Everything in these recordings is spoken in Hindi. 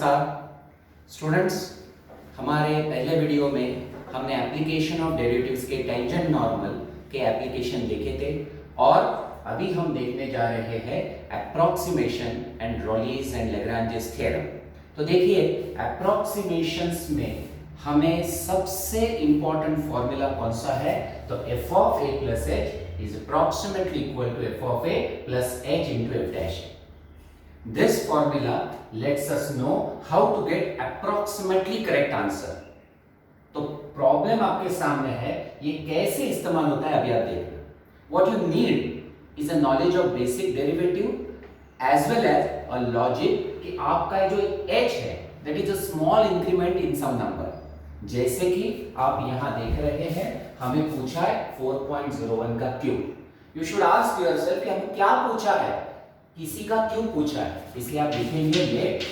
नमस्कार स्टूडेंट्स, हमारे पहले वीडियो में हमने एप्लीकेशन ऑफ डेरिवेटिव्स के टेंजेंट नॉर्मल के एप्लीकेशन देखे थे और अभी हम देखने जा रहे हैं approximation and Rolle's and Lagrange's theorem. तो देखिए, अप्रोक्सीमेशंस में हमें सबसे इंपॉर्टेंट फॉर्मूला कौन सा है? तो f of a plus h is approximately equal to f of a plus h into f dash. This formula lets us know how to get approximately correct answer. तो प्रॉब्लम आपके सामने है, ये कैसे इस्तेमाल होता है अभी आप देखना। What you need is a knowledge of basic derivative as well as a logic कि आपका जो h है that is a small increment in some number। जैसे कि आप यहां देख रहे हैं, हमें पूछा है 4.01 का cube. You should ask yourself कि हमें क्या पूछा है, किसी का क्यूब पूछा है, इसलिए आप लिखेंगे let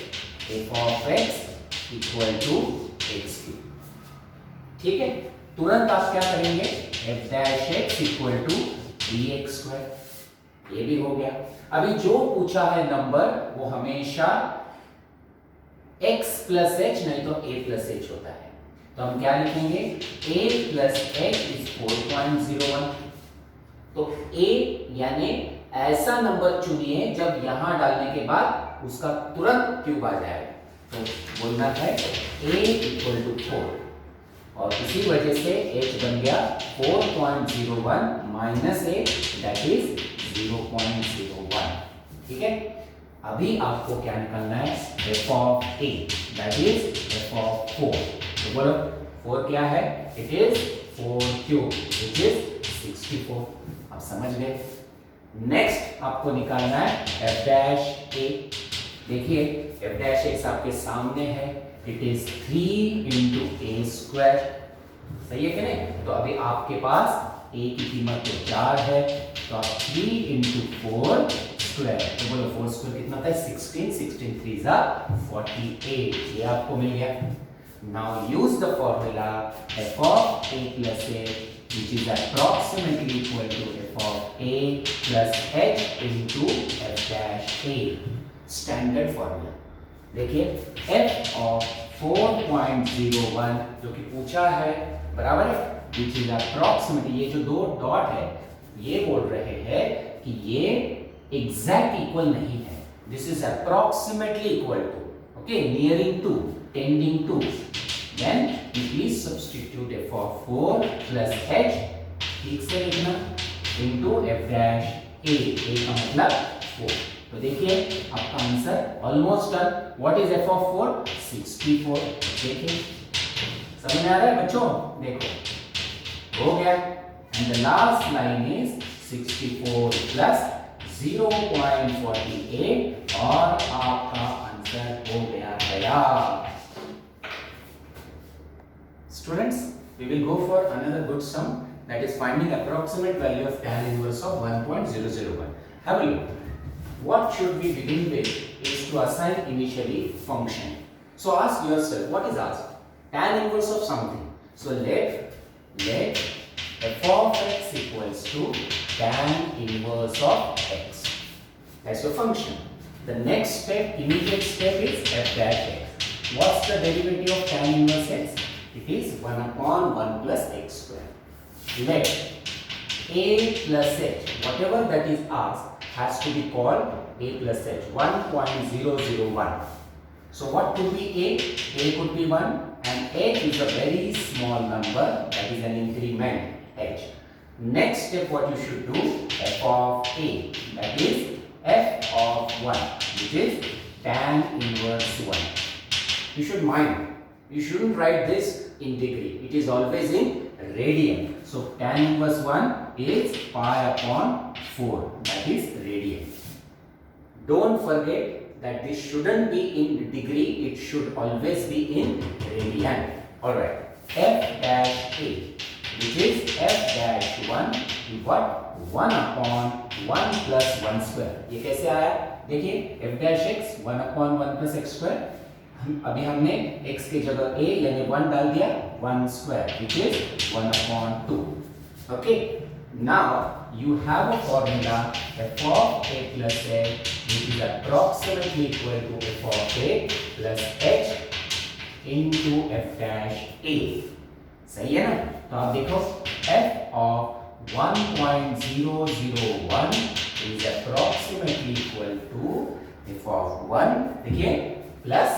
f of x equal to x cube. ठीक है, तुरंत आप क्या करेंगे, f dash x equal to 3x square, ये भी हो गया। अभी जो पूछा है नंबर वो हमेशा x प्लस h नहीं तो a प्लस h होता है, तो हम क्या लिखेंगे, a प्लस h इज 4.01। तो a यानी ऐसा नंबर चुनिए जब यहां डालने के बाद उसका तुरंत क्यूब आ जाए, तो बोलना है a इक्वल टू 4 और इसी वजह से h बन गया 4.01 माइनस a दैट इज 0.01। ठीक है, अभी आपको क्या निकालना है, f of a that is f of 4। तो बोलो 4 क्या है, it is 4 cube which is 64। आप समझ गए। नेक्स्ट आपको निकालना है f dash a। देखिए f dash x आपके सामने है, it is 3 into a square, सही है कि नहीं? तो अभी आपके पास a की कीमत तो 4 है, तो आप 3 into 4 स्क्वायर, तो बोलो 4 स्क्वायर कितना था, 16, 16 3 जा 48, ये आपको मिल गया। Now use the formula f of a plus a which is approximately equal to f of a plus h into f dash a, standard formula। देखिए f of 4.01 जो कि पूछा है बराबर है which is approximately, ये जो दो डॉट है ये बोल रहे हैं कि ये exact equal नहीं है, this is approximately equal to, okay, nearing to, tending to, then you please substitute f of 4 plus h, ठीक से लिखना, into f dash a, a का मतलब 4। तो देखिए आपका answer almost done. What is f of 4? 64। देखिए समझ में आ रहा है बच्चों, देखो हो गया। And the last line is 64 plus 0.48 और आपका आंसर हो गया तैयार। Students, we will go for another good sum, that is finding approximate value of tan inverse of 1.001. Have a look. What should we begin with is to assign initially function. So ask yourself, what is asked? Tan inverse of something. So let f of x equals to tan inverse of x. That's your function. The next step, immediate step is f dash x. What's the derivative of tan inverse x? It is 1 upon 1 plus x square. Let a plus h, whatever that is asked, has to be called a plus h, 1.001. So what could be a? A could be 1 and h is a very small number, that is an increment h. Next step what you should do, f of a, that is f of 1, which is tan inverse 1. You should mind, you shouldn't write this in degree, it is always in radian. So tan inverse 1 is pi upon 4, that is radian. Don't forget that this shouldn't be in degree, it should always be in radian. Alright, f dash a, which is f dash 1, you got 1 upon 1 plus 1 square. ये कैसे आया? देखिए f dash x 1 upon 1 plus x square, अभी हमने x की जगह a यानी 1 डाल दिया, 1 square which is 1 upon 2. Okay, now you have a formula f of a plus a which is approximately equal to f of a plus into f dash a। सही है ना? तो आप देखो f of 1.001 is approximately equal to f of 1, देखिए, plus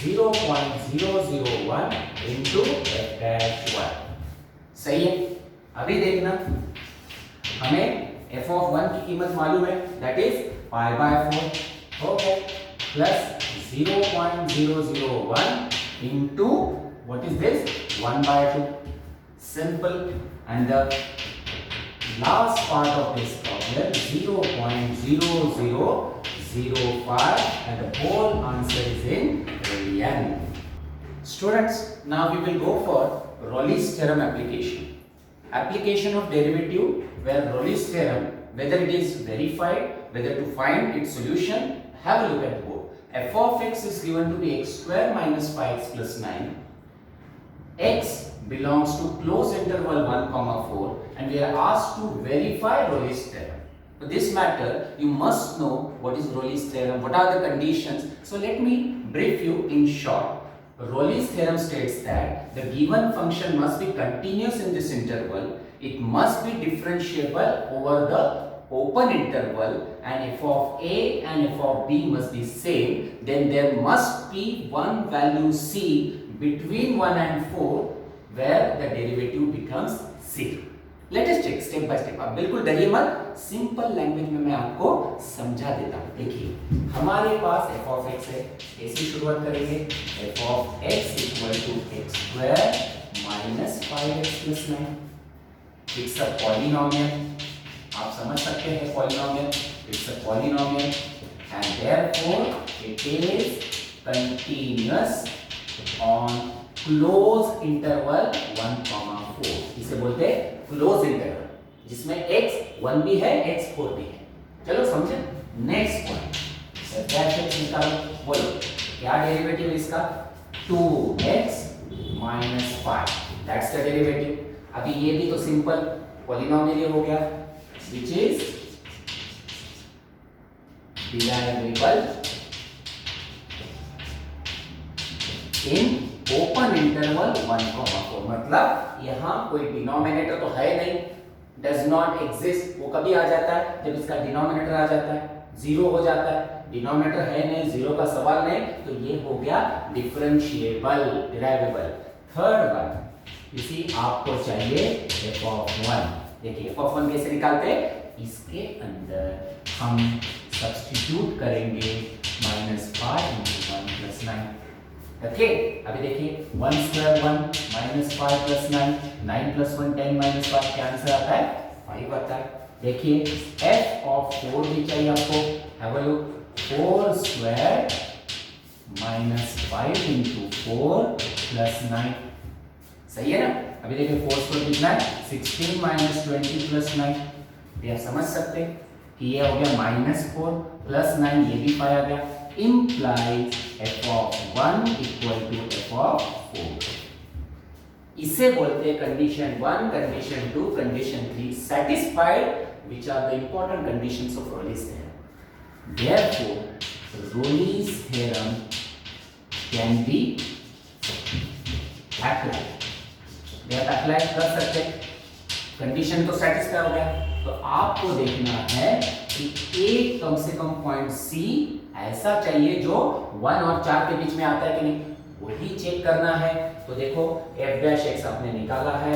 0.001 into f dash 1। सही है? अभी देखना, हमें f of 1 की कीमत मालूम है, that is pi by 4, okay, plus 0.001 into what is this, 1 by 2, simple, and the last part of this problem 0.0005 and the whole answer is in radian। Students, now we will go for Rolle's theorem application of derivative, where Rolle's theorem, whether it is verified, whether to find its solution, have a look at both. F of x is given to be x square minus 5x plus 9. X belongs to closed interval 1 comma 4 and we are asked to verify Rolle's theorem. For this matter, you must know what is Rolle's theorem, what are the conditions. So let me brief you in short. Rolle's theorem states that the given function must be continuous in this interval, it must be differentiable over the open interval, and f of a and f of b must be same, then there must be one value c between 1 and 4 where the derivative becomes 0. Let us check step by step। आप बिल्कुल डरिए मत, सिंपल लैंग्वेज में मैं आपको समझा देता हूँ। देखिए, हमारे पास f of x है, ऐसी शुरुआत करेंगे, f of x equal to x square minus 5x plus 9। It's a polynomial, आप समझ सकते हैं polynomial, it's a polynomial and therefore it is continuous on close interval 1,4। इसे बोलते हैं क्लोज इंटरवल, जिसमें x 1 भी है, x 4 भी है। चलो समझे? नेक्स्ट पॉइंट, f(x) निकालो, बोलो क्या डेरिवेटिव इसका, 2x minus 5, that's the derivative. अभी ये भी तो सिंपल पॉलिनोमियल हो गया, which is derivable in open interval 1,4। मतलब यहां कोई डिनोमिनेटर तो है नहीं, डज नॉट एग्जिस्ट। वो कभी आ जाता है जब इसका डिनोमिनेटर आ जाता है, जीरो हो जाता है। डिनोमिनेटर है नहीं, जीरो का सवाल नहीं, तो ये हो गया डिफरेंशिएबल, डिराइवेबल। थर्ड वन, इसी आपको चाहिए f of 1। देखिए f of 1 कैसे निकालते हैं, इसके अंदर हम सब्स्टिट्यूट करेंगे -5 × 1 + 9। ओके, अभी देखिए 1 स्क्वायर 1 -5 + 9, 9 + 1 10 - 5, क्या आंसर आता है, 5 आता है। देखिए f of 4 भी चाहिए आपको, हैव अ लुक, 4 स्क्वायर -5 × 4 + 9, सही है ना? अभी देखिए 4 स्क्वायर कितना है, 16 - 20 + 9। ये आप समझ सकते हैं कि ये हो गया -4 + 9, ये भी पाया गया, implies f of 1 equal to f of 4। इसे बोलते हैं condition 1, condition 2, condition 3 satisfied, which are the important conditions of Rolle's theorem। Therefore, Rolle's theorem can be applied। आप अप्लाई कर सकते हैं, कंडीशन तो सेटिस्फाई हो गया, तो आपको देखना है कि एक कम से कम पॉइंट सी ऐसा चाहिए जो 1 और 4 के बीच में आता है कि नहीं, वही चेक करना है। तो देखो f' आपने निकाला है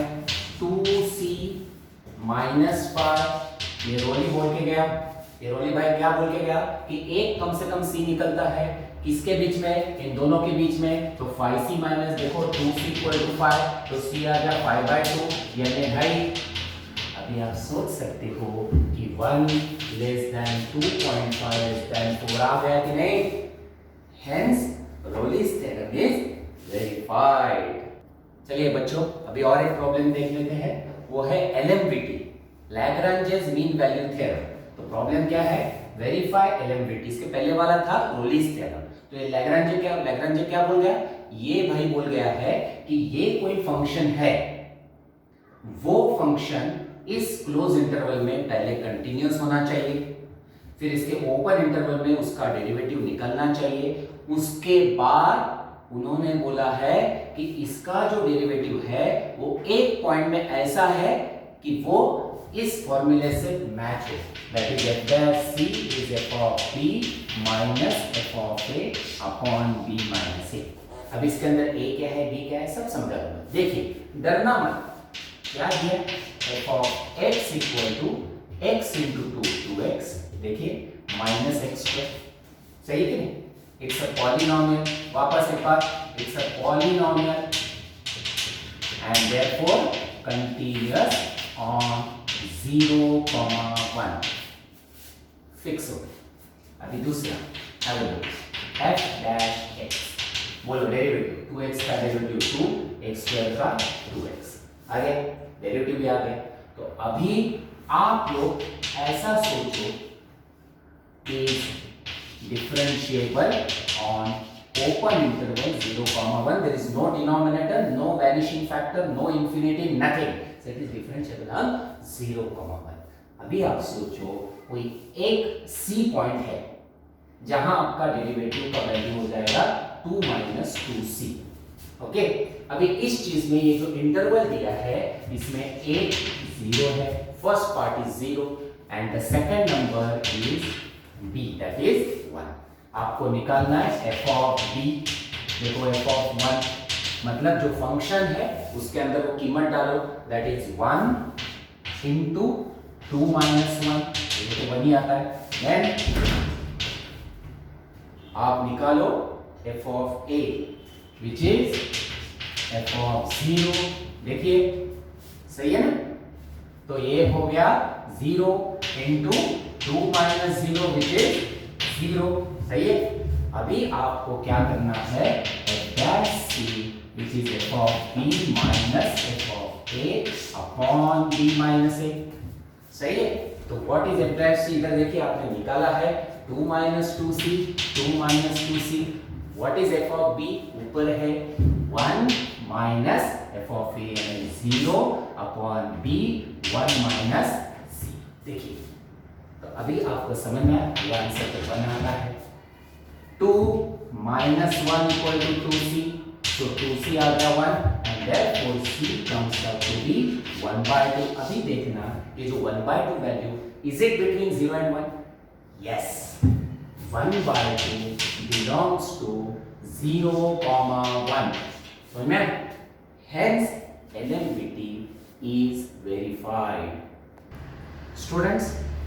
2c -5, ये रोली बोल के गया, ये रोली भाई क्या बोल के गया कि एक कम से कम c निकलता है, किसके बीच में, इन दोनों के बीच में, तो 5c माइनस देखो 2c = 5, तो c आ गया 5/2, यानी भाई अभी आप सोच सकते हो कि 1 < 2.5 <4 आ गया कि नहीं, hence Rolle's theorem is verified। चलिए बच्चों, अभी और एक प्रॉब्लम देख लेते हैं, वो है LMVT, Lagrange's mean value theorem. तो प्रॉब्लम क्या है, वेरीफाई LMVT। इसके पहले वाला था Rolle's theorem। तो ये लैग्रांजे क्या बोल गया, ये भाई बोल गया है कि ये कोई फंक्शन है, वो फंक्शन इस क्लोज इंटरवल में पहले कंटिन्यूअस होना चाहिए, फिर इसके ओपन इंटरवल में उसका डेरिवेटिव निकलना चाहिए, उसके बाद उन्होंने बोला है कि इसका जो डेरिवेटिव है वो एक पॉइंट में ऐसा है कि वो इस फॉर्मूले से मैच हो, that is f dash c is f of b minus f of a upon b minus a. अब इसके अंदर ए क्या है, बी क्या है, सब समझा दूंगा। देखिए डरना मत, क्या दिया, f of x equal to x into two x, देखिए माइनस एक्स स्क्वायर, सही है कि नहीं? इट्स अ पॉलिनोमियल, वापस एक बार, it's a polynomial and therefore continuous on 0,1 fix हो। अभी दूसरा एफ डैश एक्स, बोलो डेरिवेटिव 2x का डेरिवेटिव 2, x स्क्वायर का 2x, आ गया, डेरिवेटिव भी आ गया। तो अभी आप लोग ऐसा सोचो कि differentiable on open interval 0,1, there is no denominator, no vanishing factor, no infinity, nothing, so it is differentiable on 0,1। अभी आप सोचो कोई एक c पॉइंट है जहां आपका डेरिवेटिव का वैल्यू हो जाएगा 2 माइनस 2c, ओके। अभी इस चीज में ये जो इंटरवल दिया है इसमें a 0 है, first part is 0 and the second number is b, that is 1। आपको निकालना है f of b, देखो f of 1 मतलब जो फंक्शन है उसके अंदर वो कीमत डालो, that is 1 into 2 minus 1, ये तो 1 ही आता है। then आप निकालो f of a which is f of 0, देखिए सही है ना? तो ये हो गया 0 into 2 minus 0 which is 0, सही है। अभी आपको क्या करना है, f dash c which is f of b minus f of a upon b minus a, सही है। तो what is f dash c, इधर देखिए आपने निकाला है 2 minus 2c, 2 minus 2c, what is f of b, ऊपर है 1 minus f of a यानी 0 upon b 1 minus c, देखिए। तो अभी आपको समझ में आया, आंसर तो 1 आता है। 2 minus 1 equal to 2c, so 2c आ गया 1 and therefore c comes out to be 1/2। अभी देखना ये जो 1/2 value, is it between 0 and 1? Yes, 1/2 belongs to 0,1, so hence LMVT is verified। Students,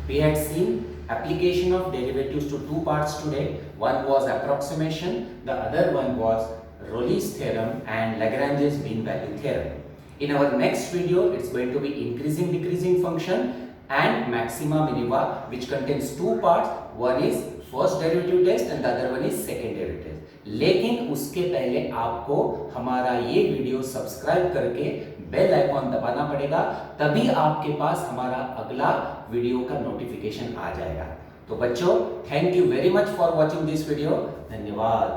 we had seen application of derivatives to two parts today. One was approximation, the other one was Rolle's theorem and Lagrange's mean value theorem. In our next video, it's going to be increasing decreasing function and maxima minima, which contains two parts. One is first derivative test and the other one is second derivative test. लेकिन उसके पहले आपको हमारा ये वीडियो सब्सक्राइब करके बेल आइकॉन दबाना पड़ेगा, तभी आपके पास हमारा अगला वीडियो का नोटिफिकेशन आ जाएगा। तो बच्चों, thank you very much for watching this video, धन्यवाद।